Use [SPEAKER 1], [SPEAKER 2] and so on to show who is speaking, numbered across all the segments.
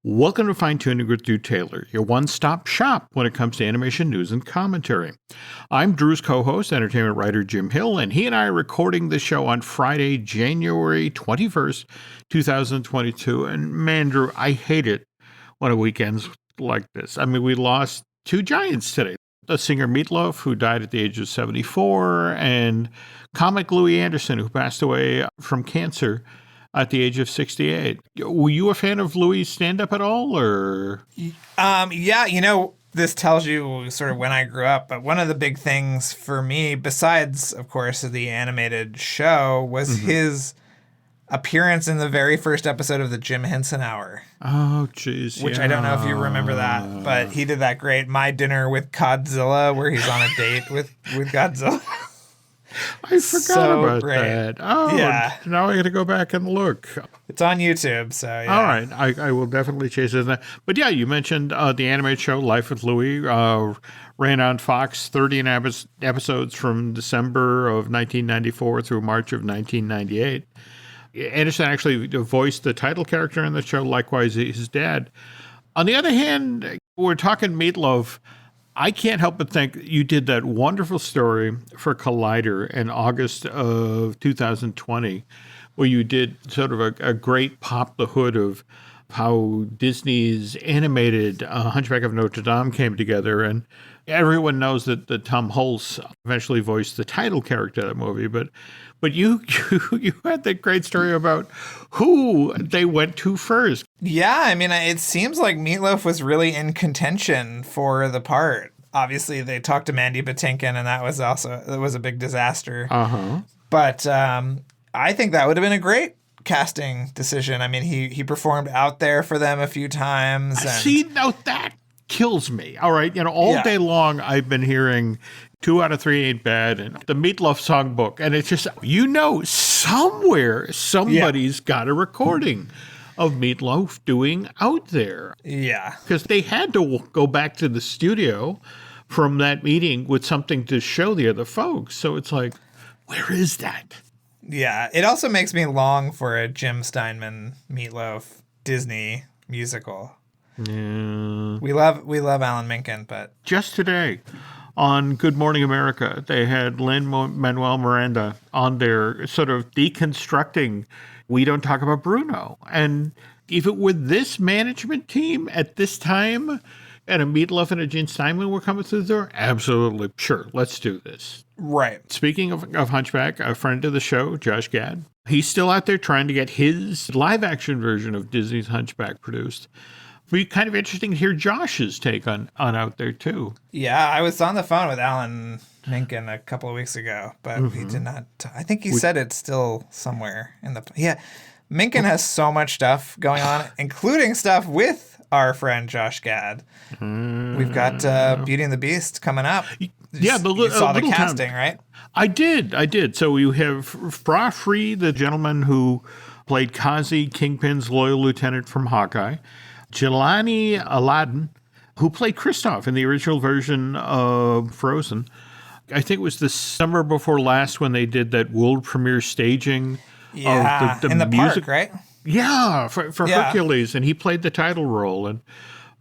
[SPEAKER 1] Welcome to Fine Tuning with Drew Taylor, your one-stop shop when it comes to animation news and commentary. I'm Drew's co-host, entertainment writer Jim Hill, and he and I are recording the show on Friday, January 21st, 2022. And man, Drew, I hate it when a weekend's like this. I mean, we lost two giants today. The singer Meatloaf, who died at the age of 74, and comic Louie Anderson, who passed away from cancer at the age of 68. Were you a fan of Louie's stand-up at all, or?
[SPEAKER 2] Yeah, this tells you sort of when I grew up, but one of the big things for me, besides, of course, the animated show, was his appearance in the very first episode of the Jim Henson Hour.
[SPEAKER 1] Oh, jeez.
[SPEAKER 2] Which I don't know if you remember that, but he did that great My Dinner with Godzilla, where he's on a date with Godzilla.
[SPEAKER 1] I forgot about that. Oh, yeah. Now I got to go back and look.
[SPEAKER 2] It's on YouTube, so yeah.
[SPEAKER 1] All right. I will definitely chase it. But yeah, you mentioned the animated show Life with Louie ran on Fox 30 episodes from December of 1994 through March of 1998. Anderson actually voiced the title character in the show, likewise his dad. On the other hand, we're talking Meatloaf. I can't help but think you did that wonderful story for Collider in August of 2020, where you did sort of a great pop the hood of how Disney's animated Hunchback of Notre Dame came together. And everyone knows that Tom Hulce eventually voiced the title character of that movie. But you had that great story about who they went to first.
[SPEAKER 2] Yeah, I mean, it seems like Meatloaf was really in contention for the part. Obviously, they talked to Mandy Patinkin, and that was a big disaster. But I think that would have been a great casting decision. I mean, he performed out there for them a few times. And
[SPEAKER 1] see, now that kills me. All right, all day long I've been hearing 2 out of 3 ain't bad, and the Meatloaf songbook, and it's just somewhere somebody's got a recording of Meatloaf doing Out There.
[SPEAKER 2] Yeah,
[SPEAKER 1] because they had to go back to the studio from that meeting with something to show the other folks. So it's like, where is that?
[SPEAKER 2] Yeah, it also makes me long for a Jim Steinman Meatloaf Disney musical.
[SPEAKER 1] Yeah.
[SPEAKER 2] We love Alan Menken, but
[SPEAKER 1] just today on Good Morning America, they had Lin-Manuel Miranda on there sort of deconstructing We Don't Talk About Bruno. And if it were this management team at this time and a Meatloaf and a Gene Steinman were coming through the door, absolutely, sure, let's do this.
[SPEAKER 2] Right.
[SPEAKER 1] Speaking of Hunchback, a friend of the show, Josh Gad, he's still out there trying to get his live-action version of Disney's Hunchback produced. It'd be kind of interesting to hear Josh's take on Out There, too.
[SPEAKER 2] Yeah, I was on the phone with Alan Menken a couple of weeks ago, but he did not. I think he said it's still somewhere in the. Yeah, Menken has so much stuff going on, including stuff with our friend Josh Gad. We've got Beauty and the Beast coming up.
[SPEAKER 1] Yeah,
[SPEAKER 2] you saw the casting, right?
[SPEAKER 1] I did. So you have Fra Free, the gentleman who played Kazi, Kingpin's loyal lieutenant from Hawkeye. Jelani Aladdin, who played Kristoff in the original version of Frozen. I think it was the summer before last when they did that world premiere staging of the
[SPEAKER 2] in the
[SPEAKER 1] music.
[SPEAKER 2] Park, right?
[SPEAKER 1] Yeah, for Hercules, and he played the title role. And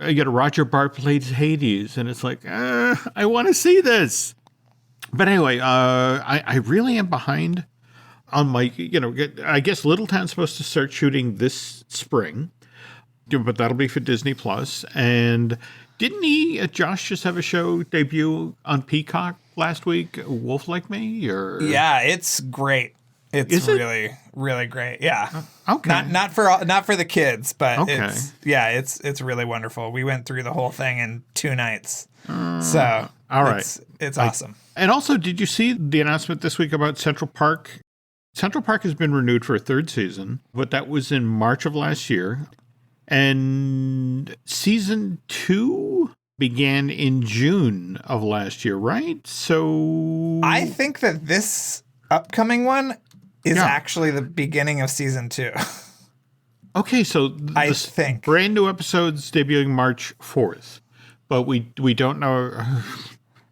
[SPEAKER 1] Roger Bart played Hades, and it's like, I want to see this. But anyway, I really am behind on my, I guess Little Town's supposed to start shooting this spring. But that'll be for Disney Plus. And didn't Josh just have a show debut on Peacock last week, Wolf Like Me? Or
[SPEAKER 2] yeah, it's great. It's really, really great. Yeah.
[SPEAKER 1] Okay.
[SPEAKER 2] Not for the kids, but it's really wonderful. We went through the whole thing in 2 nights. So
[SPEAKER 1] all right,
[SPEAKER 2] it's awesome.
[SPEAKER 1] And also, did you see the announcement this week about Central Park? Central Park has been renewed for a 3rd season, but that was in March of last year. And season 2 began in June of last year, right? So
[SPEAKER 2] I think that this upcoming one is actually the beginning of season 2.
[SPEAKER 1] Okay, so
[SPEAKER 2] I think
[SPEAKER 1] brand new episodes debuting March 4th, but we don't know.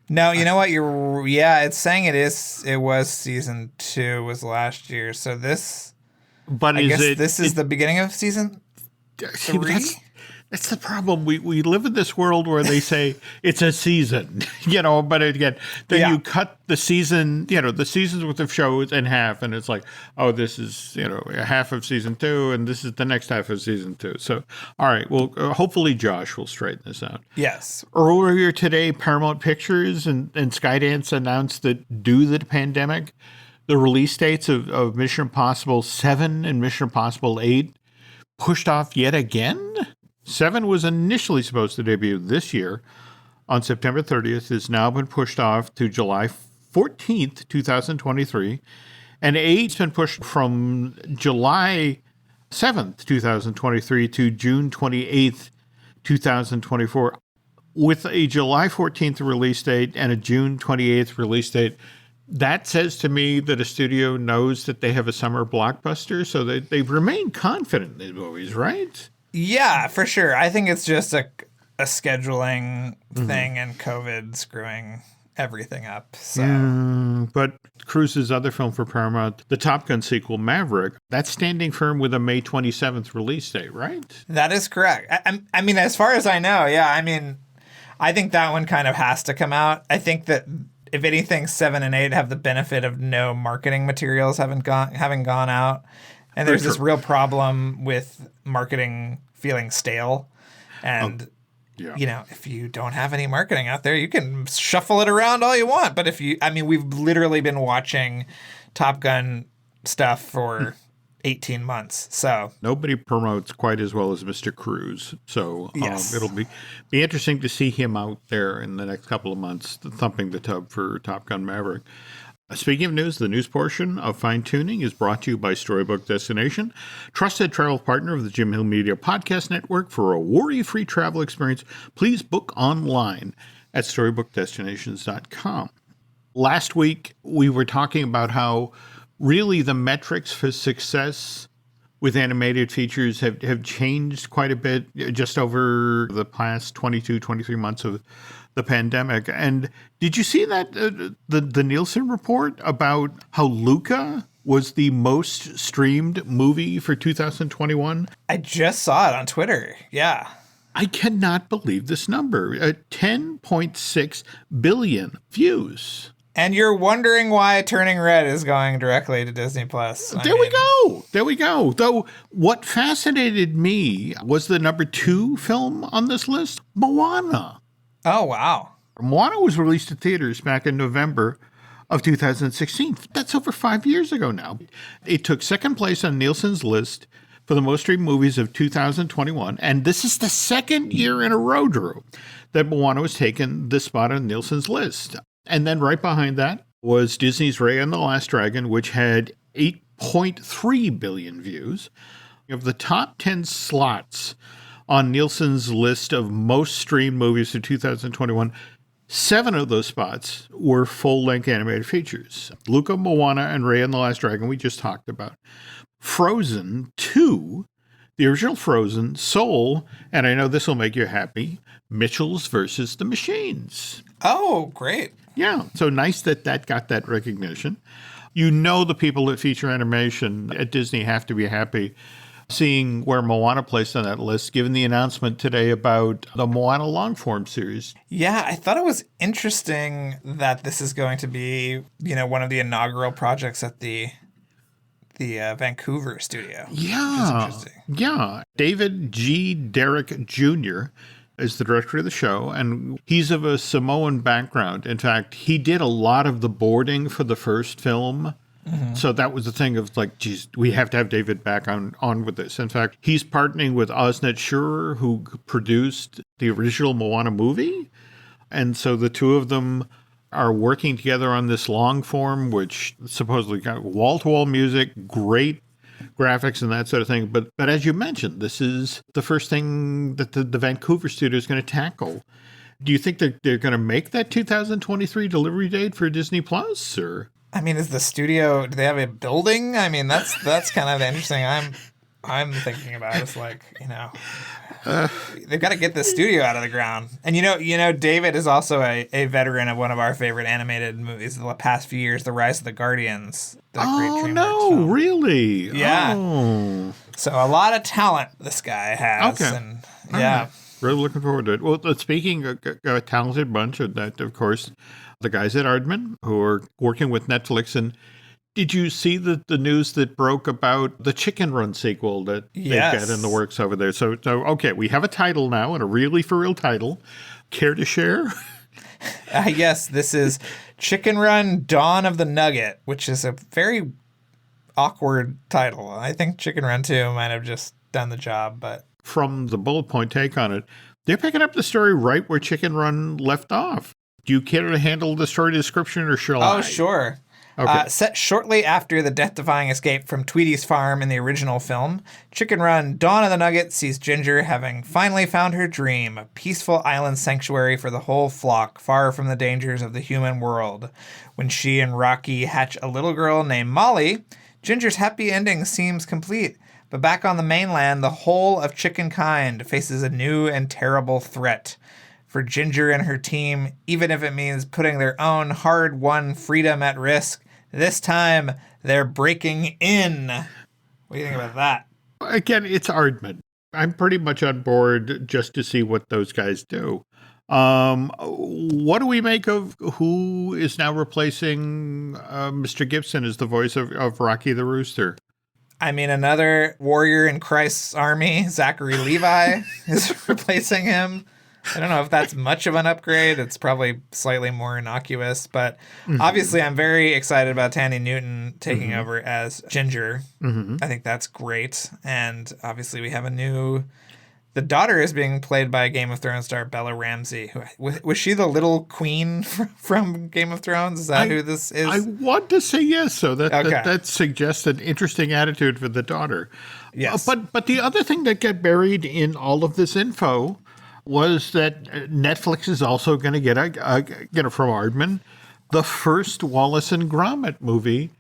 [SPEAKER 2] No, you know what? It's saying it was season 2 was last year. So this,
[SPEAKER 1] but
[SPEAKER 2] I guess this is the beginning of season 3?
[SPEAKER 1] That's the problem. We live in this world where they say it's a season, but again, then you cut the season, the seasons worth of shows in half, and it's like, oh, this is, half of season 2, and this is the next half of season 2. So, all right, well, hopefully Josh will straighten this out.
[SPEAKER 2] Yes.
[SPEAKER 1] Earlier today, Paramount Pictures and Skydance announced that due to the pandemic, the release dates of Mission Impossible 7 and Mission Impossible 8 pushed off yet again. 7 was initially supposed to debut this year on September 30th. Has now been pushed off to July 14th, 2023. And 8's been pushed from July 7th, 2023 to June 28th, 2024. With a July 14th release date and a June 28th release date, that says to me that a studio knows that they have a summer blockbuster, so they remain confident in these movies, right?
[SPEAKER 2] Yeah, for sure. I think it's just a scheduling thing and COVID screwing everything up. So,
[SPEAKER 1] but Cruise's other film for Paramount, the Top Gun sequel, Maverick, that's standing firm with a May 27th release date, right?
[SPEAKER 2] That is correct. I mean, as far as I know, yeah. I mean, I think that one kind of has to come out. I think that if anything, 7 and 8 have the benefit of no marketing materials having gone out. And there's this real problem with marketing feeling stale. And, if you don't have any marketing out there, you can shuffle it around all you want. But we've literally been watching Top Gun stuff for 18 months. So
[SPEAKER 1] nobody promotes quite as well as Mr. Cruise. So
[SPEAKER 2] yes.
[SPEAKER 1] It'll be interesting to see him out there in the next couple of months, thumping the tub for Top Gun Maverick. Speaking of news, the news portion of Fine Tuning is brought to you by Storybook Destination, trusted travel partner of the Jim Hill Media Podcast Network. For a worry-free travel experience, please book online at StorybookDestinations.com. Last week, we were talking about how really the metrics for success with animated features have changed quite a bit just over the past 22, 23 months of the pandemic. And did you see that the Nielsen report about how Luca was the most streamed movie for 2021?
[SPEAKER 2] I just saw it on Twitter. Yeah.
[SPEAKER 1] I cannot believe this number. 10.6 billion views.
[SPEAKER 2] And you're wondering why Turning Red is going directly to Disney Plus.
[SPEAKER 1] There we go. Though what fascinated me was the number 2 film on this list, Moana.
[SPEAKER 2] Oh, wow.
[SPEAKER 1] Moana was released to theaters back in November of 2016. That's over 5 years ago now. It took second place on Nielsen's list for the most streamed movies of 2021. And this is the second year in a row, Drew, that Moana was taking this spot on Nielsen's list. And then right behind that was Disney's Raya and the Last Dragon, which had 8.3 billion views. Of the top 10 slots on Nielsen's list of most streamed movies of 2021, 7 of those spots were full-length animated features. Luca, Moana, and Raya and the Last Dragon we just talked about. Frozen 2, the original Frozen, Soul, and I know this will make you happy, Mitchell's versus the Machines.
[SPEAKER 2] Oh, great.
[SPEAKER 1] Yeah, so nice that got that recognition. The people that feature animation at Disney have to be happy seeing where Moana placed on that list, given the announcement today about the Moana long-form series.
[SPEAKER 2] Yeah, I thought it was interesting that this is going to be, one of the inaugural projects at the Vancouver studio.
[SPEAKER 1] Yeah, yeah. David G. Derrick Jr. is the director of the show, and he's of a Samoan background. In fact, he did a lot of the boarding for the first film. Mm-hmm. So that was the thing of like, geez, we have to have David back on with this. In fact, he's partnering with Osnet Schurer, who produced the original Moana movie. And so the two of them are working together on this long form, which supposedly got wall-to-wall music, great graphics and that sort of thing. But as you mentioned, this is the first thing that the Vancouver studio is going to tackle. Do you think that they're going to make that 2023 delivery date for Disney Plus, or?
[SPEAKER 2] I mean, is the studio, do they have a building? I mean, that's kind of interesting. I'm thinking about it. It's like, they've got to get the studio out of the ground. And David is also a veteran of one of our favorite animated movies of the past few years, The Rise of the Guardians.
[SPEAKER 1] Oh, no, film. Really?
[SPEAKER 2] Yeah.
[SPEAKER 1] Oh.
[SPEAKER 2] So a lot of talent this guy has.
[SPEAKER 1] Okay.
[SPEAKER 2] And yeah.
[SPEAKER 1] Really looking forward to it. Well, speaking of a talented bunch, of that, of course, the guys at Aardman who are working with Netflix. And did you see the news that broke about the Chicken Run sequel that
[SPEAKER 2] Yes.
[SPEAKER 1] they've got in the works over there? So okay, we have a title now, and a really for real title. Care to share?
[SPEAKER 2] Yes, this is Chicken Run Dawn of the Nugget, which is a very awkward title. I think Chicken Run 2 might have just done the job, but...
[SPEAKER 1] From the bullet point take on it, they're picking up the story right where Chicken Run left off. Do you care to handle the story description, or shall I?
[SPEAKER 2] Oh, sure.
[SPEAKER 1] Okay.
[SPEAKER 2] Set shortly after the death-defying escape from Tweety's farm in the original film, Chicken Run Dawn of the Nugget sees Ginger having finally found her dream, a peaceful island sanctuary for the whole flock, far from the dangers of the human world. When she and Rocky hatch a little girl named Molly, Ginger's happy ending seems complete. But back on the mainland, the whole of chicken kind faces a new and terrible threat. For Ginger and her team, even if it means putting their own hard-won freedom at risk, this time they're breaking in. What do you think about that?
[SPEAKER 1] Again, it's Aardman. I'm pretty much on board just to see what those guys do. What do we make of who is now replacing Mr. Gibson as the voice of Rocky the Rooster?
[SPEAKER 2] I mean, another warrior in Christ's army, Zachary Levi, is replacing him. I don't know if that's much of an upgrade. It's probably slightly more innocuous, but obviously I'm very excited about Thandie Newton taking over as Ginger. I think that's great. And obviously we have the daughter is being played by Game of Thrones star Bella Ramsey. Was she the little queen from Game of Thrones? Is that who this is?
[SPEAKER 1] I want to say yes, so that suggests an interesting attitude for the daughter.
[SPEAKER 2] Yes.
[SPEAKER 1] But the other thing that got buried in all of this info was that Netflix is also going to get from Aardman the first Wallace and Gromit movie,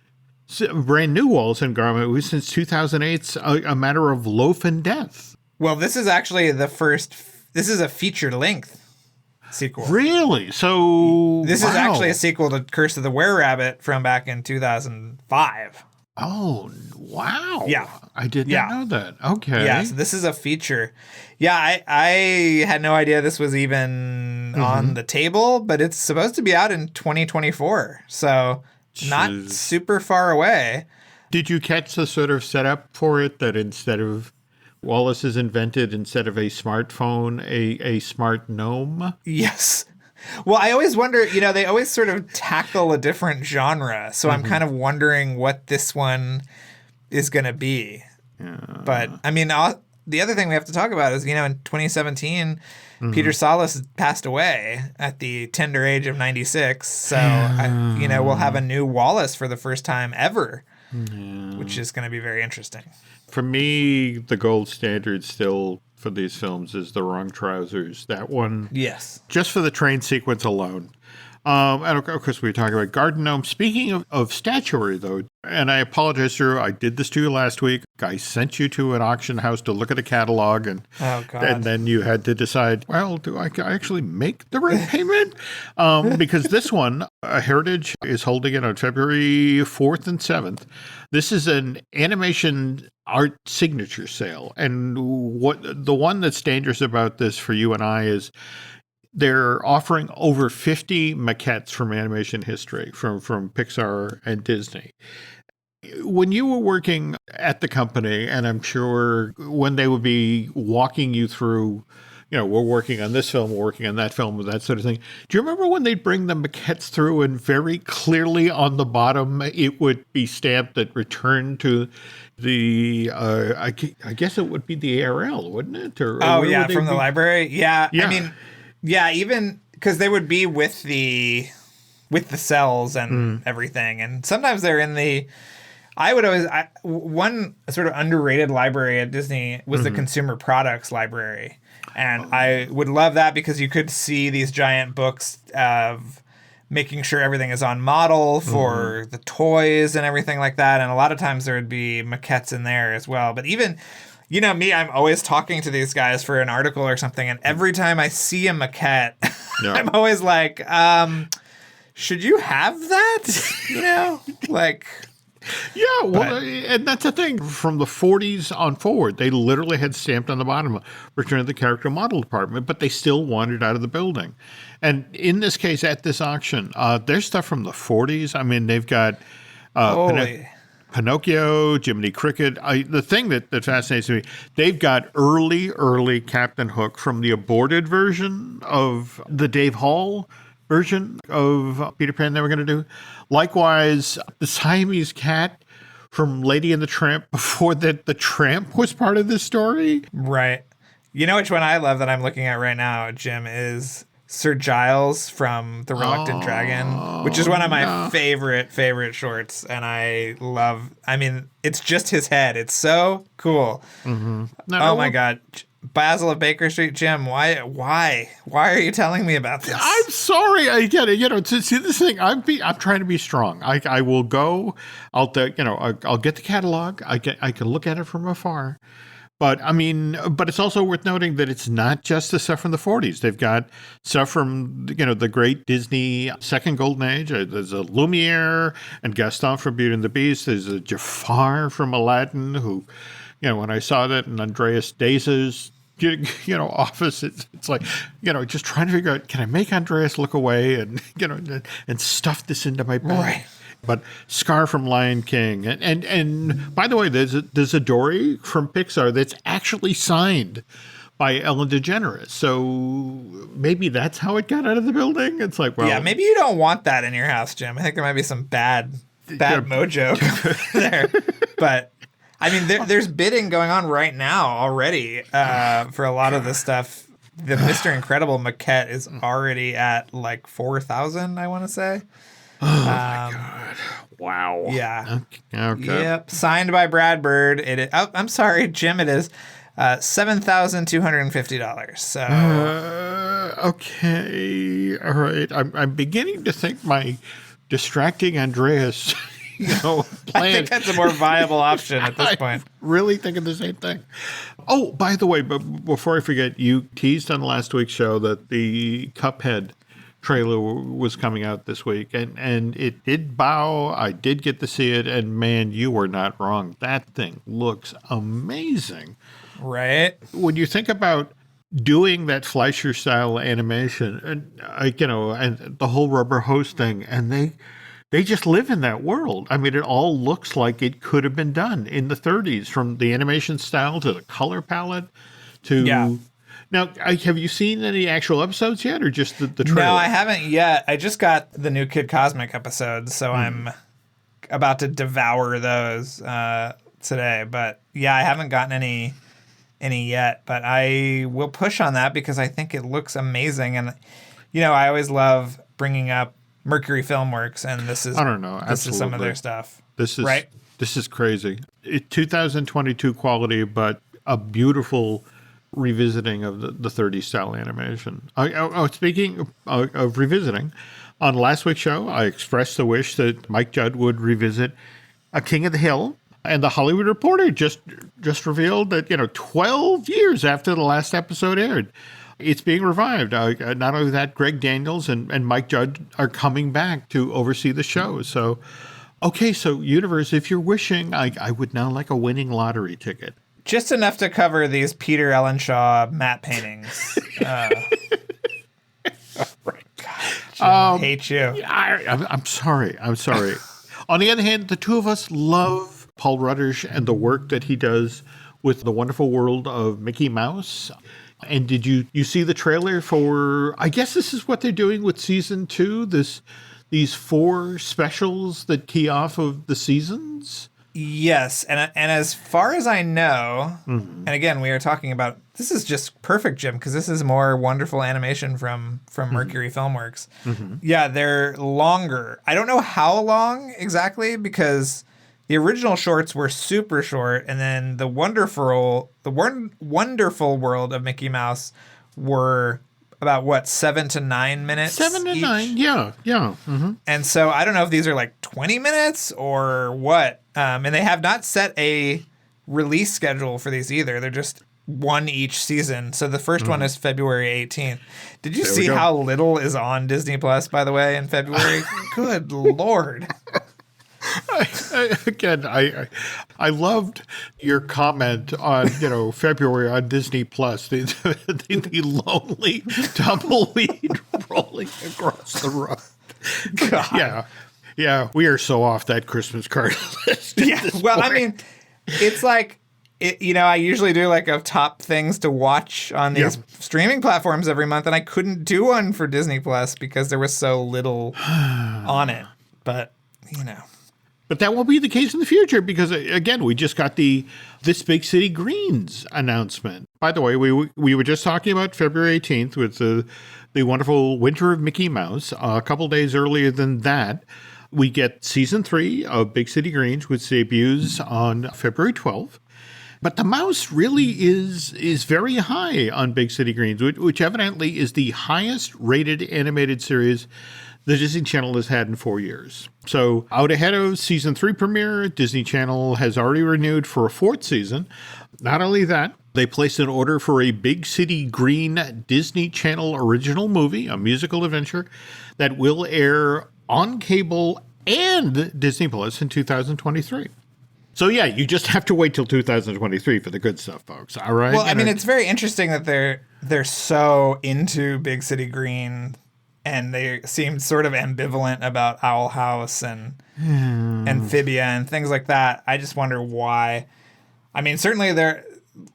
[SPEAKER 1] brand new Wallace and Gromit movie since 2008's A Matter of Loaf and Death.
[SPEAKER 2] Well, this is actually this is a feature-length sequel.
[SPEAKER 1] Really? So...
[SPEAKER 2] This is actually a sequel to Curse of the Were-Rabbit from back in 2005.
[SPEAKER 1] Oh, wow.
[SPEAKER 2] Yeah.
[SPEAKER 1] I did not know that. Okay.
[SPEAKER 2] Yeah, so this is a feature. Yeah, I had no idea this was even on the table, but it's supposed to be out in 2024, so not super far away.
[SPEAKER 1] Did you catch the sort of setup for it that instead of... Wallace has invented, instead of a smartphone, a smart gnome?
[SPEAKER 2] Yes. Well, I always wonder, they always sort of tackle a different genre. So I'm kind of wondering what this one is going to be. But, I mean, the other thing we have to talk about is, in 2017, Peter Sallis passed away at the tender age of 96. So, we'll have a new Wallace for the first time ever, which is going to be very interesting.
[SPEAKER 1] For me, the gold standard still for these films is The Wrong Trousers. That one,
[SPEAKER 2] yes,
[SPEAKER 1] just for the train sequence alone. And of course, we were talking about Garden Gnome. Speaking of statuary, though, and I apologize, Drew, I did this to you last week. I sent you to an auction house to look at a catalog, and then you had to decide, well, do I actually make the right payment? Because this one, Heritage, is holding it on February 4th and 7th. This is an animation art signature sale. And the one that's dangerous about this for you and I is they're offering over 50 maquettes from animation history, from Pixar and Disney. When you were working at the company, and I'm sure when they would be walking you through, we're working on this film, we're working on that film, that sort of thing. Do you remember when they'd bring the maquettes through and very clearly on the bottom it would be stamped that return to the, I guess it would be the ARL, wouldn't it?
[SPEAKER 2] From the library? Yeah. I mean... Yeah, even because they would be with the cells and everything, and sometimes they're in the. One sort of underrated library at Disney was the consumer products library, and I would love that because you could see these giant books of making sure everything is on model for the toys and everything like that, and a lot of times there would be maquettes in there as well. But even. Me, I'm always talking to these guys for an article or something, and every time I see a maquette, I'm always like, should you have that?
[SPEAKER 1] Yeah, well, and that's the thing. From the 40s on forward, they literally had stamped on the bottom, return to the character model department, but they still wandered out of the building. And in this case, at this auction, there's stuff from the 40s. I mean, they've got Pinocchio, Jiminy Cricket. The thing that fascinates me, they've got early Captain Hook from the aborted version of the Dave Hall version of Peter Pan they were going to do. Likewise, the Siamese cat from Lady and the Tramp before that the Tramp was part of this story.
[SPEAKER 2] Right. You know which one I love that I'm looking at right now, Jim, is Sir Giles from The Reluctant Dragon, which is one of my favorite shorts. And I mean, it's just his head. It's so cool. Mm-hmm. No, my God. Basil of Baker Street, Jim, why are you telling me about this?
[SPEAKER 1] I'm sorry. I get it. To see this thing, I'm trying to be strong. I will go. I'll get the catalog. I can look at it from afar. But it's also worth noting that it's not just the stuff from the 40s. They've got stuff from, the great Disney second golden age. There's a Lumiere and Gaston from Beauty and the Beast. There's a Jafar from Aladdin who, when I saw that in Andreas Daze's, office, it's like, just trying to figure out, can I make Andreas look away and, and stuff this into my bag?
[SPEAKER 2] Right.
[SPEAKER 1] But Scar from Lion King. And by the way, there's a Dory from Pixar that's actually signed by Ellen DeGeneres. So maybe that's how it got out of the building. It's like, well.
[SPEAKER 2] Yeah, maybe you don't want that in your house, Jim. I think there might be some bad mojo there. But I mean, there's bidding going on right now already for a lot of this stuff. The Mr. Incredible maquette is already at like 4,000, I want to say.
[SPEAKER 1] Oh, my God. Wow.
[SPEAKER 2] Yeah.
[SPEAKER 1] Okay.
[SPEAKER 2] Yep. Signed by Brad Bird. I'm sorry, Jim, it is $7,250. So.
[SPEAKER 1] Okay. All right. I'm beginning to think my distracting Andreas plan.
[SPEAKER 2] I think that's a more viable option at this point.
[SPEAKER 1] Really thinking the same thing. Oh, by the way, but before I forget, you teased on last week's show that the Cuphead trailer was coming out this week, and it did bow. I did get to see it, and man, you were not wrong. That thing looks amazing.
[SPEAKER 2] Right?
[SPEAKER 1] When you think about doing that Fleischer style animation, and and the whole rubber hose thing, and they just live in that world. I mean, it all looks like it could have been done in the 30s, from the animation style to the color palette to. Yeah. Now, have you seen any actual episodes yet, or just the trailer?
[SPEAKER 2] No, I haven't yet. I just got the new Kid Cosmic episodes, so I'm about to devour those today. But yeah, I haven't gotten any yet. But I will push on that because I think it looks amazing, and I always love bringing up Mercury Filmworks, and this is this is some of their stuff.
[SPEAKER 1] This is
[SPEAKER 2] right.
[SPEAKER 1] This is crazy. 2022 quality, but a beautiful revisiting of the 30s style animation. Speaking of revisiting, on last week's show, I expressed the wish that Mike Judd would revisit A King of the Hill, and the Hollywood Reporter just revealed that 12 years after the last episode aired, it's being revived. Not only that, Greg Daniels and Mike Judd are coming back to oversee the show. So, okay, so universe, if you're wishing, I would now like a winning lottery ticket.
[SPEAKER 2] Just enough to cover these Peter Ellenshaw matte paintings. Oh my God, Jim, I hate you.
[SPEAKER 1] I'm sorry. On the other hand, the two of us love Paul Rudders and the work that he does with The Wonderful World of Mickey Mouse. And did you see the trailer for, I guess this is what they're doing with season 2, these 4 specials that key off of the seasons?
[SPEAKER 2] Yes, and as far as I know, and again, we are talking about, this is just perfect, Jim, because this is more wonderful animation from Mercury Filmworks. Mm-hmm. Yeah, they're longer. I don't know how long exactly, because the original shorts were super short, and then the wonderful world of Mickey Mouse were about 7 to 9 minutes
[SPEAKER 1] 7 to
[SPEAKER 2] each.
[SPEAKER 1] 9, yeah. Mm-hmm.
[SPEAKER 2] And so I don't know if these are like 20 minutes or what. And they have not set a release schedule for these either. They're just one each season. So the first one is February 18th. Did you see how little is on Disney Plus, by the way, in February? Good Lord.
[SPEAKER 1] I loved your comment on February on Disney Plus, the lonely tumbleweed rolling across the road.
[SPEAKER 2] God.
[SPEAKER 1] Yeah, we are so off that Christmas card list.
[SPEAKER 2] Yeah, well, point. I mean, it's like, I usually do like a top things to watch on these streaming platforms every month, and I couldn't do one for Disney Plus because there was so little on it. But,
[SPEAKER 1] But that won't be the case in the future because, again, we just got This Big City Greens announcement. By the way, we were just talking about February 18th with the wonderful Winter of Mickey Mouse. A couple days earlier than that, we get season 3 of Big City Greens, which debuts on February 12th. But the mouse really is very high on Big City Greens, which evidently is the highest rated animated series the Disney Channel has had in 4 years. So out ahead of season 3 premiere, Disney Channel has already renewed for a 4th season. Not only that, they placed an order for a Big City Green Disney Channel original movie, a musical adventure that will air on cable and Disney Plus in 2023. So, yeah, you just have to wait till 2023 for the good stuff, folks. All right?
[SPEAKER 2] Well, I mean, it's very interesting that they're so into Big City Green, and they seem sort of ambivalent about Owl House and Amphibia and things like that. I just wonder why. I mean, certainly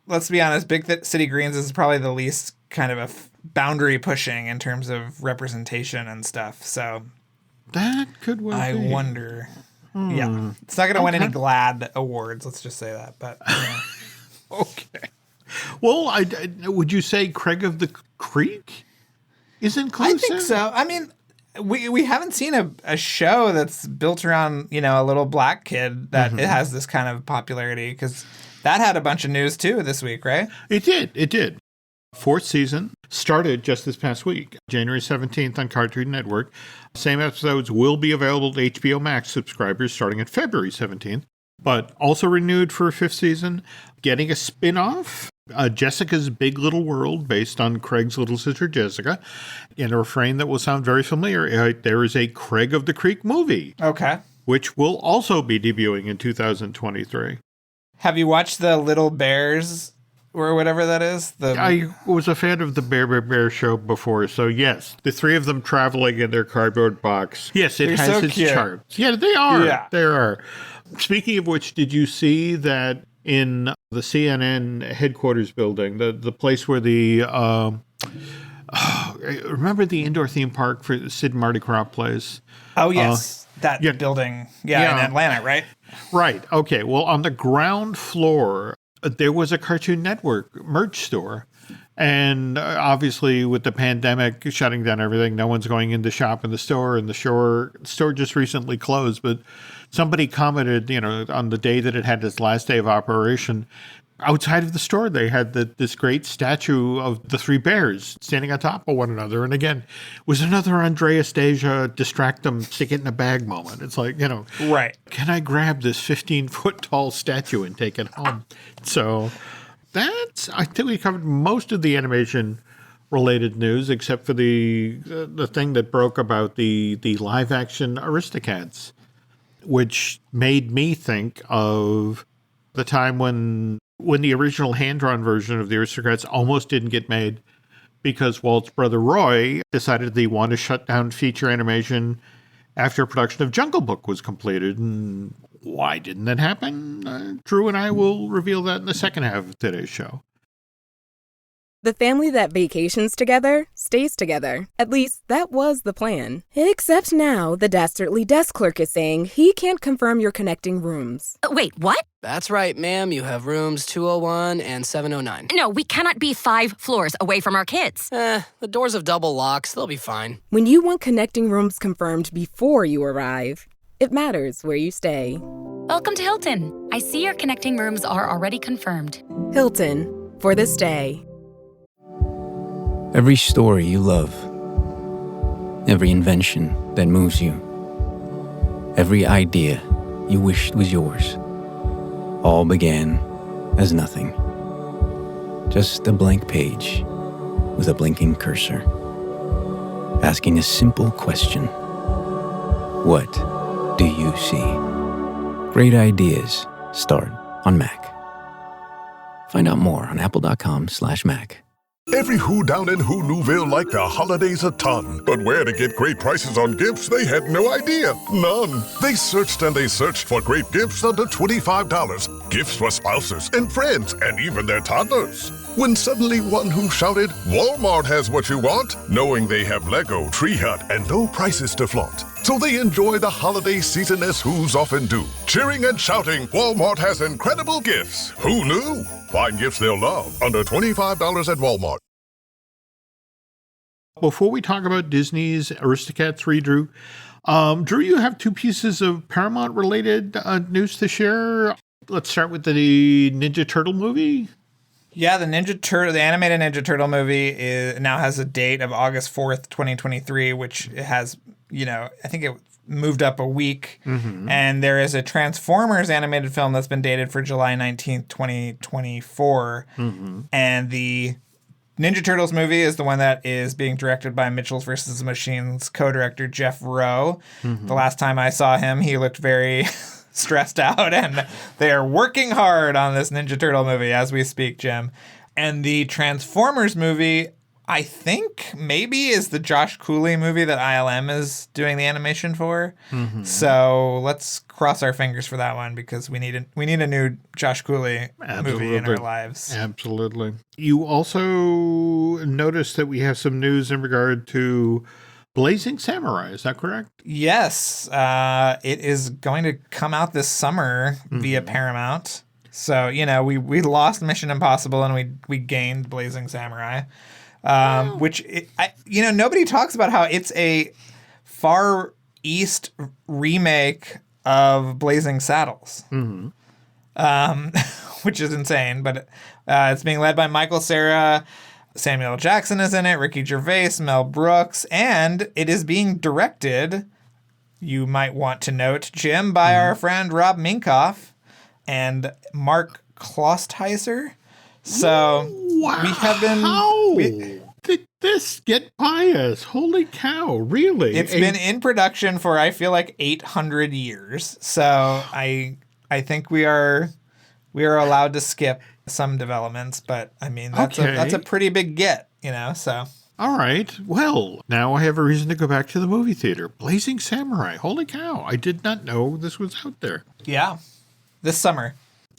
[SPEAKER 2] let's be honest, Big City Greens is probably the least kind of a boundary pushing in terms of representation and stuff. So
[SPEAKER 1] that could well
[SPEAKER 2] I
[SPEAKER 1] be.
[SPEAKER 2] Wonder. Yeah, it's not going to win any GLAAD awards. Let's just say that. But
[SPEAKER 1] okay. Well, would you say Craig of the Creek is inclusive?
[SPEAKER 2] I think so. I mean, we haven't seen a show that's built around a little black kid that it has this kind of popularity, because that had a bunch of news too this week, right?
[SPEAKER 1] It did. 4th season started just this past week, January 17th on Cartoon Network. Same episodes will be available to HBO Max subscribers starting at February 17th, but also renewed for a 5th season, getting a spin-off, Jessica's Big Little World, based on Craig's little sister Jessica, in a refrain that will sound very familiar. There is a Craig of the Creek movie.
[SPEAKER 2] Okay.
[SPEAKER 1] Which will also be debuting in 2023.
[SPEAKER 2] Have you watched the Little Bears or whatever that is?
[SPEAKER 1] I was a fan of the Bear show before, so yes, the 3 of them traveling in their cardboard box. Yes, it has its charm. Yeah, they are. Yeah. They are. Speaking of which, did you see that in the CNN headquarters building, the place where remember the indoor theme park for Sid and Marty Krofft plays?
[SPEAKER 2] Oh, yes. That building. Yeah, in Atlanta, right?
[SPEAKER 1] Right. Okay. Well, on the ground floor, there was a Cartoon Network merch store. And obviously, with the pandemic shutting down everything, no one's going in to shop in the store. And the store just recently closed. But somebody commented, on the day that it had its last day of operation, outside of the store, they had this great statue of the 3 bears standing on top of one another. And again, it was another Andreas Deja distract them, stick it in a bag moment. It's like,
[SPEAKER 2] right.
[SPEAKER 1] Can I grab this 15-foot tall statue and take it home? So I think we covered most of the animation related news, except for the thing that broke about the live action Aristocats, which made me think of the time when the original hand-drawn version of the Aristocats almost didn't get made because Walt's brother Roy decided that he wanted to shut down feature animation after production of Jungle Book was completed. And why didn't that happen? Drew and I will reveal that in the second half of today's show.
[SPEAKER 3] The family that vacations together stays together. At least, that was the plan. Except now, the dastardly desk clerk is saying he can't confirm your connecting rooms.
[SPEAKER 4] Wait, what?
[SPEAKER 5] That's right, ma'am. You have rooms 201 and 709.
[SPEAKER 4] No, we cannot be 5 floors away from our kids.
[SPEAKER 5] The doors have double locks. They'll be fine.
[SPEAKER 3] When you want connecting rooms confirmed before you arrive, it matters where you stay.
[SPEAKER 6] Welcome to Hilton. I see your connecting rooms are already confirmed.
[SPEAKER 3] Hilton, for this day.
[SPEAKER 7] Every story you love, every invention that moves you, every idea you wished was yours, all began as nothing. Just a blank page with a blinking cursor, asking a simple question: what do you see? Great ideas start on Mac. Find out more on apple.com/Mac.
[SPEAKER 8] Every Who down in Who Newville liked the holidays a ton. But where to get great prices on gifts, they had no idea. None. They searched and they searched for great gifts under $25. Gifts for spouses and friends and even their toddlers. When suddenly one Who shouted, Walmart has what you want, knowing they have Lego, Tree Hut, and low prices to flaunt. So they enjoy the holiday season as Who's often do. Cheering and shouting, Walmart has incredible gifts. Who knew? Find gifts they'll love under $25 at Walmart.
[SPEAKER 1] Before we talk about Disney's Aristocats 3, Drew, you have two pieces of Paramount-related news to share. Let's start with the Ninja Turtle movie.
[SPEAKER 2] Yeah, the animated Ninja Turtle movie now has a date of August 4th, 2023, which has, I think it moved up a week. Mm-hmm. And there is a Transformers animated film that's been dated for July 19th, 2024. Mm-hmm. And the Ninja Turtles movie is the one that is being directed by Mitchell vs. the Machines co-director Jeff Rowe. Mm-hmm. The last time I saw him, he looked very stressed out, and they are working hard on this Ninja Turtle movie as we speak, Jim. And the Transformers movie, I think maybe is the Josh Cooley movie that ILM is doing the animation for. Mm-hmm. So let's cross our fingers for that one because we need a new Josh Cooley movie in our lives.
[SPEAKER 1] Absolutely. You also noticed that we have some news in regard to Blazing Samurai. Is that correct?
[SPEAKER 2] Yes. It is going to come out this summer via Paramount. So, we lost Mission Impossible and we gained Blazing Samurai. Which, nobody talks about how it's a Far East remake of Blazing Saddles, which is insane. But it's being led by Michael Cera. Samuel L. Jackson is in it, Ricky Gervais, Mel Brooks, and it is being directed, you might want to note, Jim, by our friend Rob Minkoff and Mark Klosteiser. So
[SPEAKER 1] wow.
[SPEAKER 2] We have been...
[SPEAKER 1] How did this get by us? Holy cow, really?
[SPEAKER 2] It's been in production for, I feel like, 800 years. So I think we are allowed to skip some developments, but I mean, that's a pretty big get, so.
[SPEAKER 1] All right. Well, now I have a reason to go back to the movie theater. Blazing Samurai. Holy cow. I did not know this was out there.
[SPEAKER 2] Yeah. This summer.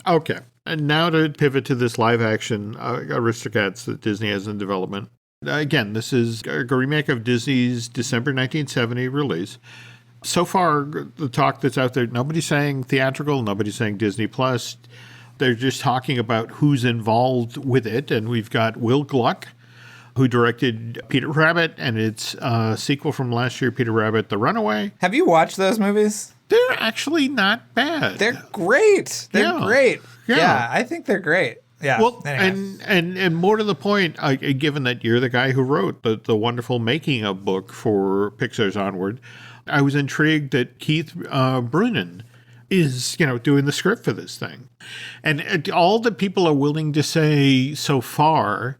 [SPEAKER 1] Okay. And now to pivot to this live action Aristocats that Disney has in development. Again, this is a remake of Disney's December 1970 release. So far, the talk that's out there, nobody's saying theatrical, nobody's saying Disney Plus. They're just talking about who's involved with it. And we've got Will Gluck, who directed Peter Rabbit and its sequel from last year, Peter Rabbit, The Runaway.
[SPEAKER 2] Have you watched those movies?
[SPEAKER 1] They're actually not bad.
[SPEAKER 2] They're great. They're great. Yeah, I think they're great. Yeah.
[SPEAKER 1] Well, anyway. and more to the point, given that you're the guy who wrote the wonderful making of book for Pixar's Onward, I was intrigued that Keith Brunin is, doing the script for this thing. And all that people are willing to say so far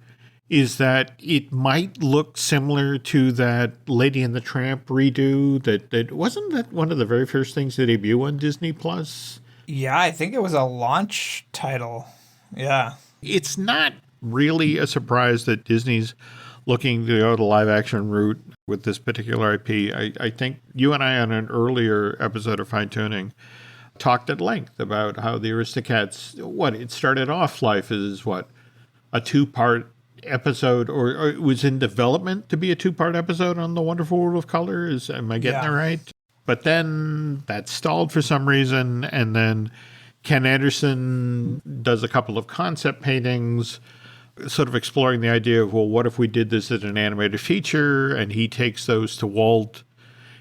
[SPEAKER 1] is that it might look similar to that Lady and the Tramp redo that wasn't that one of the very first things to debut on Disney Plus?
[SPEAKER 2] Yeah, I think it was a launch title. Yeah.
[SPEAKER 1] It's not really a surprise that Disney's looking to go the live action route with this particular IP. I think you and I on an earlier episode of Fine Tuning talked at length about how the Aristocats, it started off life as a two-part episode, or it was in development to be a two-part episode on The Wonderful World of Color. Am I getting that right? But then that stalled for some reason, and then Ken Anderson does a couple of concept paintings, sort of exploring the idea of, what if we did this as an animated feature, and he takes those to Walt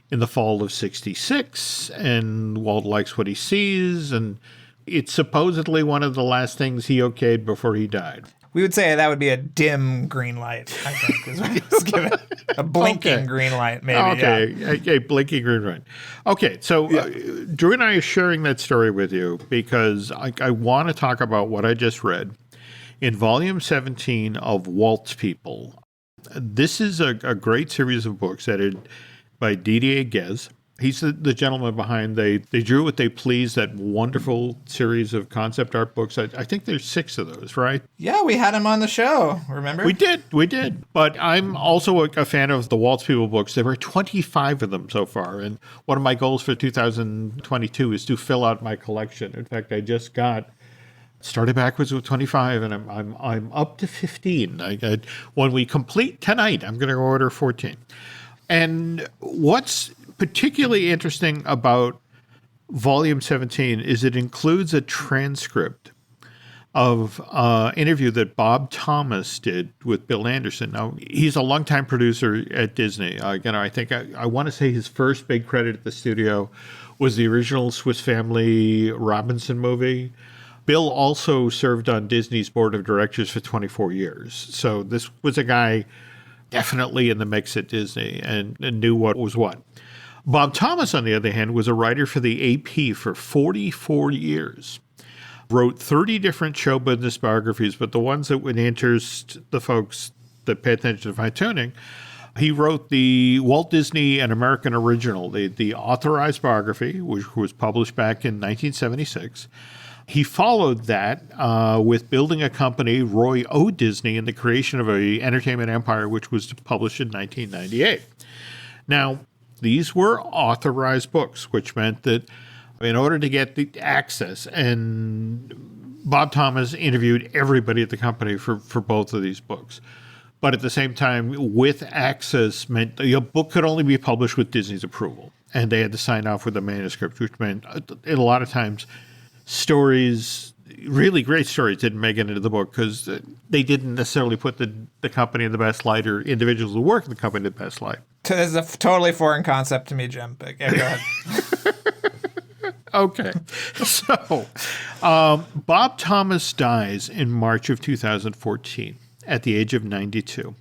[SPEAKER 1] in the fall of '66, and Walt likes what he sees, and it's supposedly one of the last things he okayed before he died.
[SPEAKER 2] We would say that would be a dim green light, I think, is what he was given. A blinking green light, maybe.
[SPEAKER 1] Okay, a blinking green light. Okay, so Drew and I are sharing that story with you because I want to talk about what I just read in Volume 17 of Walt's People. This is a great series of books edited by Didier Guez. He's the gentleman behind They Drew What They Please, that wonderful series of concept art books. I think there's 6 of those, right?
[SPEAKER 2] Yeah, we had him on the show, remember?
[SPEAKER 1] We did. But I'm also a fan of the Walt's People books. There were 25 of them so far. And one of my goals for 2022 is to fill out my collection. In fact, I just started backwards with 25, and I'm up to 15. When we complete tonight, I'm going to order 14. And what's particularly interesting about Volume 17 is it includes a transcript of an interview that Bob Thomas did with Bill Anderson. Now, he's a longtime producer at Disney. I think I want to say his first big credit at the studio was the original Swiss Family Robinson movie. Bill also served on Disney's board of directors for 24 years. So this was a guy definitely in the mix at Disney and knew what was what. Bob Thomas, on the other hand, was a writer for the AP for 44 years. Wrote 30 different show business biographies, but the ones that would interest the folks that pay attention to fine tuning, he wrote the Walt Disney and American Original, the authorized biography, which was published back in 1976. He followed that with building a company, Roy O. Disney, and the creation of an entertainment empire, which was published in 1998. Now, these were authorized books, which meant that in order to get the access, and Bob Thomas interviewed everybody at the company for both of these books. But at the same time, with access meant a book could only be published with Disney's approval. And they had to sign off with a manuscript, which meant a lot of times stories, really great stories, didn't make it into the book because they didn't necessarily put the company in the best light, or individuals who work in the company in the best light.
[SPEAKER 2] It's a totally foreign concept to me, Jim. But yeah, go ahead.
[SPEAKER 1] Okay. So Bob Thomas dies in March of 2014 at the age of 92.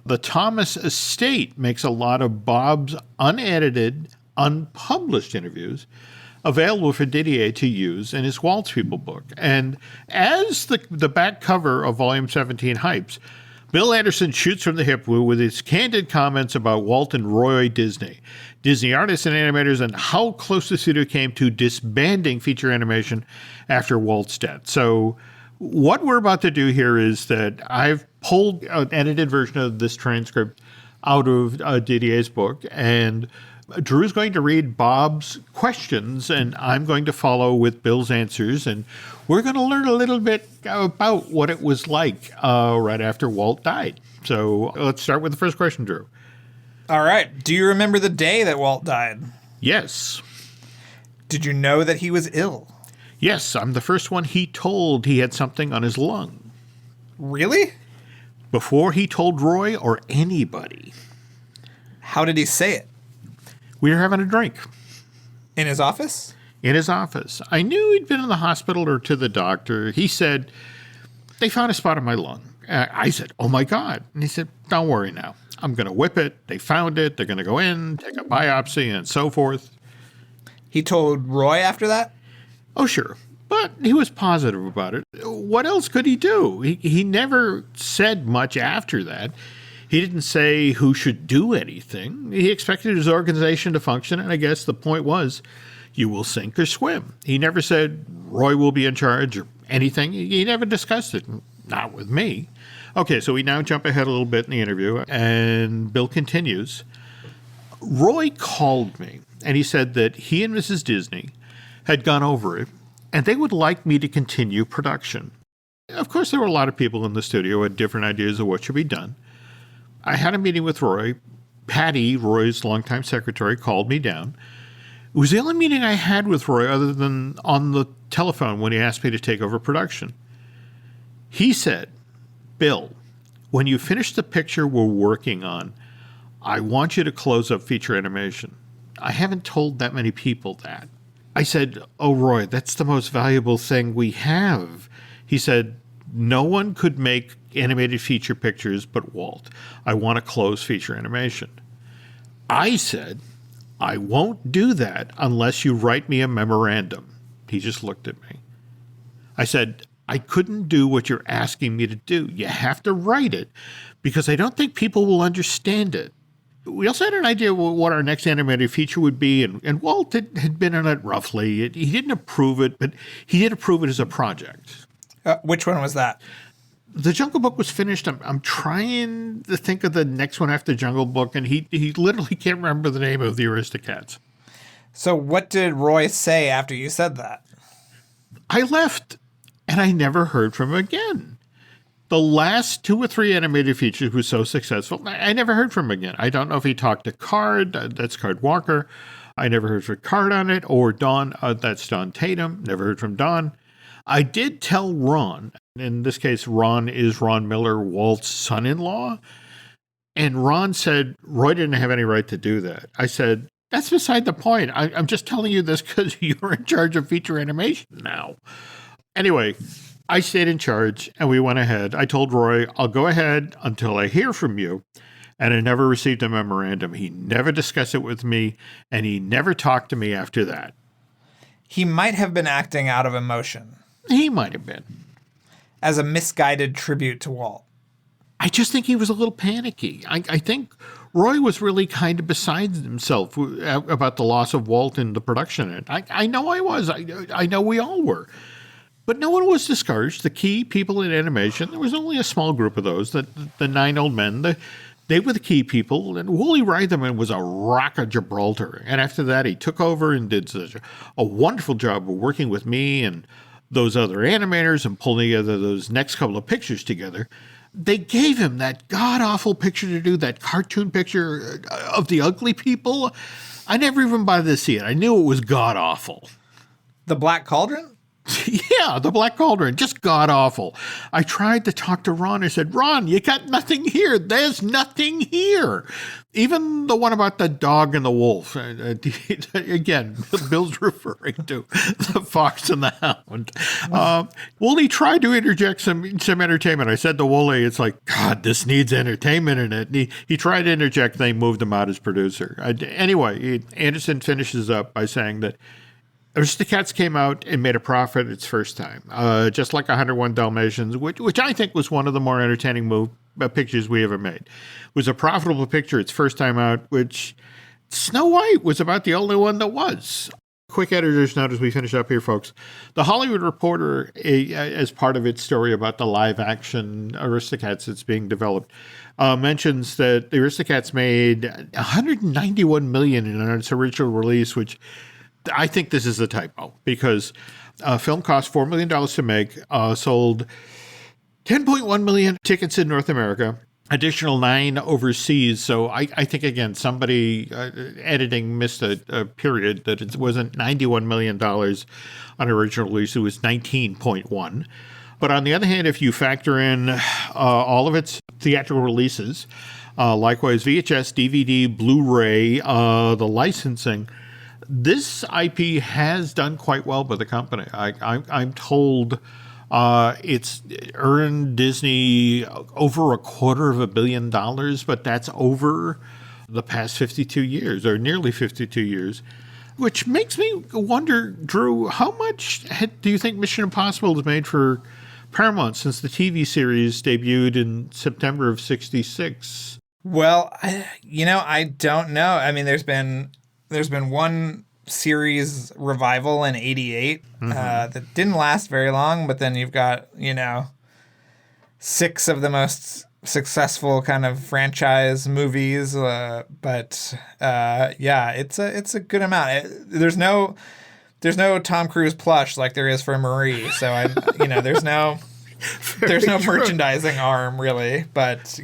[SPEAKER 1] The Thomas estate makes a lot of Bob's unedited, unpublished interviews available for Didier to use in his Walt's People book. And as the back cover of Volume 17 hypes, Bill Anderson shoots from the hip with his candid comments about Walt and Roy Disney, Disney artists and animators, and how close the studio came to disbanding feature animation after Walt's death. So what we're about to do here is that I've pulled an edited version of this transcript out of Didier's book, and Drew's going to read Bob's questions, and I'm going to follow with Bill's answers, and we're going to learn a little bit about what it was like right after Walt died. So let's start with the first question, Drew.
[SPEAKER 2] All right. Do you remember the day that Walt died?
[SPEAKER 1] Yes.
[SPEAKER 2] Did you know that he was ill?
[SPEAKER 1] Yes, I'm the first one he told he had something on his lung.
[SPEAKER 2] Really?
[SPEAKER 1] Before he told Roy or anybody.
[SPEAKER 2] How did he say it?
[SPEAKER 1] We were having a drink.
[SPEAKER 2] In his office?
[SPEAKER 1] In his office. I knew he'd been in the hospital or to the doctor. He said, they found a spot on my lung. I said, oh my God. And he said, don't worry now. I'm going to whip it. They found it. They're going to go in, take a biopsy, and so forth.
[SPEAKER 2] He told Roy after that?
[SPEAKER 1] Oh, sure. But he was positive about it. What else could he do? He never said much after that. He didn't say who should do anything. He expected his organization to function, and I guess the point was, you will sink or swim. He never said Roy will be in charge or anything. He never discussed it, not with me. Okay, so we now jump ahead a little bit in the interview, and Bill continues. Roy called me, and he said that he and Mrs. Disney had gone over it, and they would like me to continue production. Of course, there were a lot of people in the studio who had different ideas of what should be done. I had a meeting with Roy. Patty, Roy's longtime secretary, called me down. It was the only meeting I had with Roy other than on the telephone when he asked me to take over production. He said, Bill, when you finish the picture we're working on, I want you to close up feature animation. I haven't told that many people that. I said, oh, Roy, that's the most valuable thing we have. He said, no one could make animated feature pictures but Walt. I want to close feature animation. I said, I won't do that unless you write me a memorandum. He just looked at me. I said, I couldn't do what you're asking me to do. You have to write it because I don't think people will understand it. we also had an idea what our next animated feature would be, and Walt had been in it roughly. He didn't approve it, but he did approve it as a project.
[SPEAKER 2] Which one was that?
[SPEAKER 1] The Jungle Book was finished. I'm trying to think of the next one after Jungle Book, and he literally can't remember the name of the Aristocats.
[SPEAKER 2] So what did Roy say after you said that?
[SPEAKER 1] I left, and I never heard from him again. The last 2 or 3 animated features were so successful, I never heard from him again. I don't know if he talked to Card, that's Card Walker. I never heard from Card on it, or Don, that's Don Tatum. Never heard from Don. I did tell Ron, in this case, Ron is Ron Miller, Walt's son-in-law. And Ron said, Roy didn't have any right to do that. I said, that's beside the point. I'm just telling you this because you're in charge of feature animation now. Anyway, I stayed in charge and we went ahead. I told Roy, I'll go ahead until I hear from you. And I never received a memorandum. He never discussed it with me, and he never talked to me after that.
[SPEAKER 2] He might have been acting out of emotion.
[SPEAKER 1] He might have been.
[SPEAKER 2] As a misguided tribute to Walt.
[SPEAKER 1] I just think he was a little panicky. I think Roy was really kind of beside himself about the loss of Walt in the production. I know I was. I know we all were. But no one was discouraged. The key people in animation, there was only a small group of those, the 9 old men, they were the key people. And Wooly Reitherman was a rock of Gibraltar. And after that, he took over and did such a wonderful job of working with me and those other animators and pulling together those next couple of pictures together. They gave him that god-awful picture to do, that cartoon picture of the ugly people. I never even bothered to see it. I knew it was god-awful.
[SPEAKER 2] The Black Cauldron?
[SPEAKER 1] Yeah, the Black Cauldron, just god-awful. I tried to talk to Ron. I said, Ron, you got nothing here. There's nothing here. Even the one about the dog and the wolf. Again, Bill's referring to the fox and the hound. Wooly tried to interject some entertainment. I said to Wooly, it's like, God, this needs entertainment in it. And he tried to interject. They moved him out as producer. Anyway, Anderson finishes up by saying that Aristocats came out and made a profit its first time, just like 101 Dalmatians, which I think was one of the more entertaining pictures we ever made. It was a profitable picture its first time out, which Snow White was about the only one that was. Quick editor's note as we finish up here, folks. The Hollywood Reporter, as part of its story about the live-action Aristocats that's being developed, mentions that the Aristocats made $191 million in its original release, which I think this is a typo because film cost $4 million to make, sold 10.1 million tickets in North America, additional 9 overseas. So I think, again, somebody editing missed a period that it wasn't $91 million on original release. It was 19.1. But on the other hand, if you factor in all of its theatrical releases, likewise VHS, DVD, Blu-ray, the licensing, this IP has done quite well by the company. I'm told it's earned Disney over $250 million, but that's over the past 52 years, or nearly 52 years, which makes me wonder, Drew, how much do you think Mission Impossible has made for Paramount since the TV series debuted in September of '66?
[SPEAKER 2] Well, I don't know. I mean, there's been one series revival in '88 that didn't last very long, but then you've got 6 of the most successful kind of franchise movies. But it's a good amount. There's no Tom Cruise plush like there is for Marie. So there's no merchandising arm really, but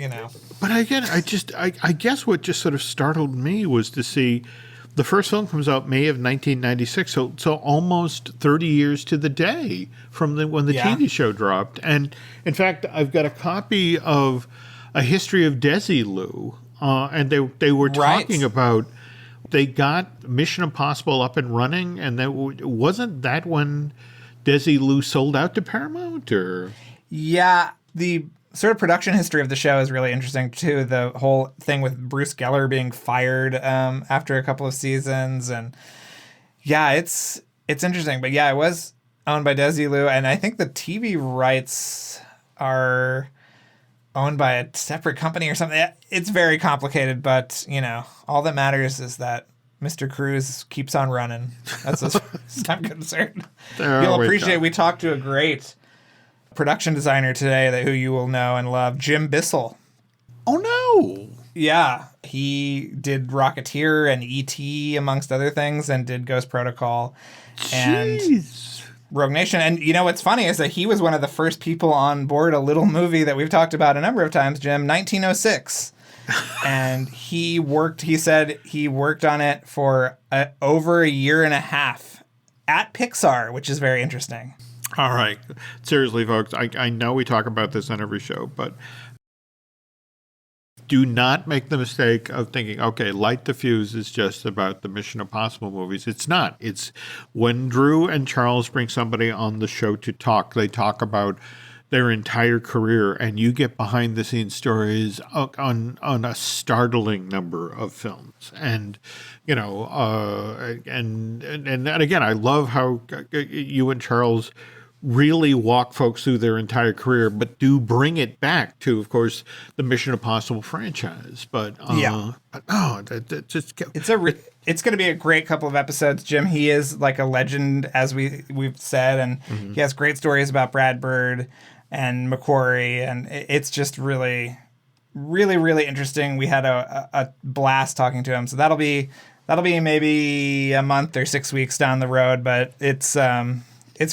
[SPEAKER 1] But again, I guess what just sort of startled me was to see the first film comes out May of 1996, so almost 30 years to the day from when the TV show dropped. And in fact, I've got a copy of A History of Desilu, and they were talking about they got Mission Impossible up and running, and wasn't that when Desilu sold out to Paramount? Or
[SPEAKER 2] the sort of production history of the show is really interesting too. The whole thing with Bruce Geller being fired after a couple of seasons, and it's interesting. But it was owned by Desilu, and I think the TV rights are owned by a separate company or something. It's very complicated, but, all that matters is that Mr. Cruz keeps on running. That's as far as I'm concerned. You'll appreciate we talked to a great production designer today who you will know and love, Jim Bissell.
[SPEAKER 1] Oh, no.
[SPEAKER 2] Yeah. He did Rocketeer and E.T., amongst other things, and did Ghost Protocol. And Rogue Nation. And what's funny is that he was one of the first people on board a little movie that we've talked about a number of times, Jim, 1906. And he said he worked on it for over a year and a half at Pixar, which is very interesting.
[SPEAKER 1] All right. Seriously, folks, I know we talk about this on every show, but do not make the mistake of thinking, okay, Light the Fuse is just about the Mission Impossible movies. It's not. It's when Drew and Charles bring somebody on the show to talk, they talk about their entire career, and you get behind-the-scenes stories on a startling number of films. And, and again, I love how you and Charles really walk folks through their entire career, but do bring it back to, of course, the Mission Impossible franchise. But it's going to be a great couple of episodes. Jim, he is like a legend, as we've said, and he has great stories about Brad Bird and McQuarrie, and it's just really, really, really interesting. We had a blast talking to him, so that'll be maybe a month or 6 weeks down the road, but it's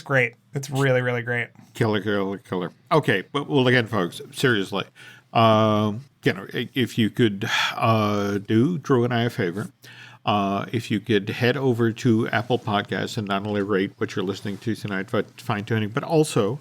[SPEAKER 1] great. It's really, really great. Killer. Okay, well, again, folks, seriously, if you could do Drew and I a favor, if you could head over to Apple Podcasts and not only rate what you're listening to tonight, but Fine Tuning, but also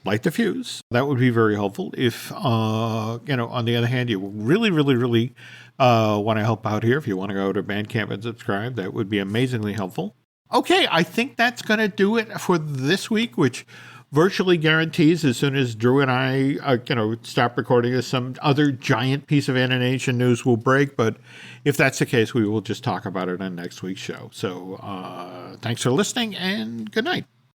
[SPEAKER 1] Light the Fuse. That would be very helpful. If, on the other hand, you really, really, really want to help out here, if you want to go to Bandcamp and subscribe, that would be amazingly helpful. Okay, I think that's going to do it for this week, which virtually guarantees as soon as Drew and I, stop recording this, some other giant piece of animation news will break. But if that's the case, we will just talk about it on next week's show. So thanks for listening and good night.